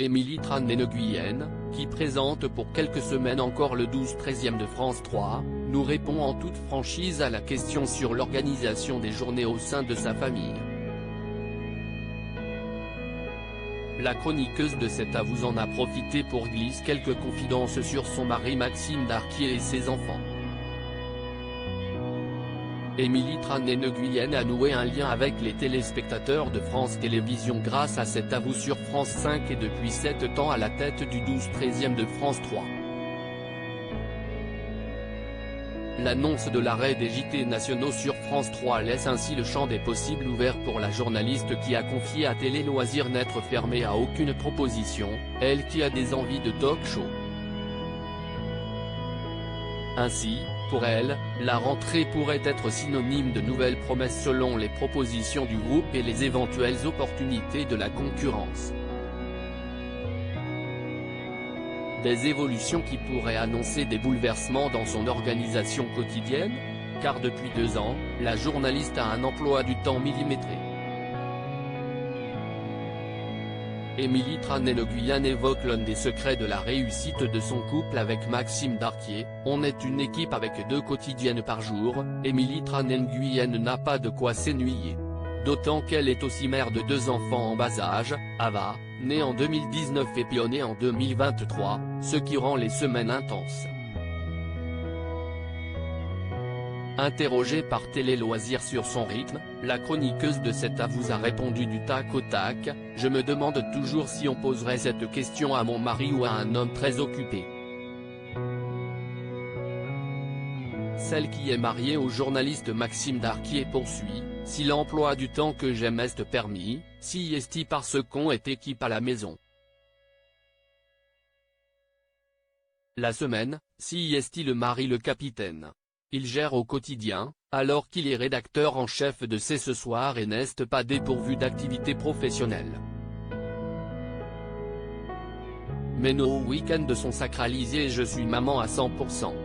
Émilie Tran-Nguyen, qui présente pour quelques semaines encore le 12-13e de France 3, nous répond en toute franchise à la question sur l'organisation des journées au sein de sa famille. La chroniqueuse de 7 à vous en a profité pour glisser quelques confidences sur son mari Maxime Darquier et ses enfants. Émilie Tran-Nguyen a noué un lien avec les téléspectateurs de France Télévisions grâce à 7 à vous sur France 5 et depuis 7 ans à la tête du 12-13e de France 3. L'annonce de l'arrêt des JT nationaux sur France 3 laisse ainsi le champ des possibles ouvert pour la journaliste qui a confié à Télé Loisirs n'être fermée à aucune proposition, elle qui a des envies de talk-show. Ainsi, pour elle, la rentrée pourrait être synonyme de nouvelles promesses selon les propositions du groupe et les éventuelles opportunités de la concurrence. Des évolutions qui pourraient annoncer des bouleversements dans son organisation quotidienne, car depuis 2 ans, la journaliste a un emploi du temps millimétré. Émilie Tran-Nguyen évoque l'un des secrets de la réussite de son couple avec Maxime Darquier. On est une équipe avec 2 quotidiennes par jour, Émilie Tran-Nguyen n'a pas de quoi s'ennuyer. D'autant qu'elle est aussi mère de 2 enfants en bas âge, Ava, née en 2019 et Pionnet en 2023, ce qui rend les semaines intenses. Interrogée par Télé Loisirs sur son rythme, la chroniqueuse de 7 à vous a répondu du tac au tac, « Je me demande toujours si on poserait cette question à mon mari ou à un homme très occupé. Celle qui est mariée au journaliste Maxime Darquier poursuit, « Si l'emploi du temps que j'aime est permis, si est parce qu'on est équipe à la maison. La semaine, si est le mari le capitaine. Il gère au quotidien, alors qu'il est rédacteur en chef de C'est ce soir et n'est pas dépourvu d'activité professionnelle. Mais nos week-ends sont sacralisés et je suis maman à 100%.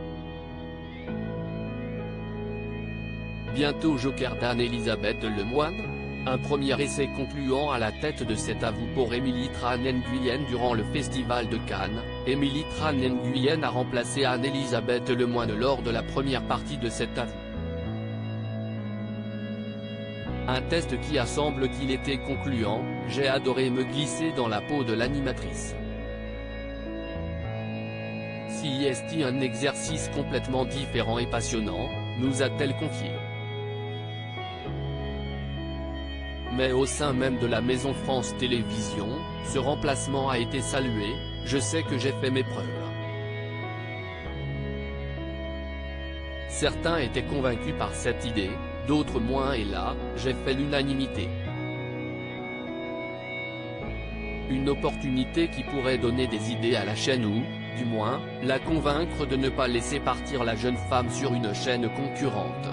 Bientôt Joker d'Anne-Elisabeth Lemoine. Un premier essai concluant à la tête de 7 à vous pour Émilie Tran-Nguyen durant le Festival de Cannes. Émilie Tran-Nguyen a remplacé Anne-Elisabeth Lemoine lors de la première partie de 7 à vous. Un test qui a semble qu'il était concluant, j'ai adoré me glisser dans la peau de l'animatrice. Si est un exercice complètement différent et passionnant, nous a-t-elle confié. Mais au sein même de la maison France Télévisions, ce remplacement a été salué, je sais que j'ai fait mes preuves. Certains étaient convaincus par cette idée, d'autres moins et là, j'ai fait l'unanimité. Une opportunité qui pourrait donner des idées à la chaîne ou, du moins, la convaincre de ne pas laisser partir la jeune femme sur une chaîne concurrente.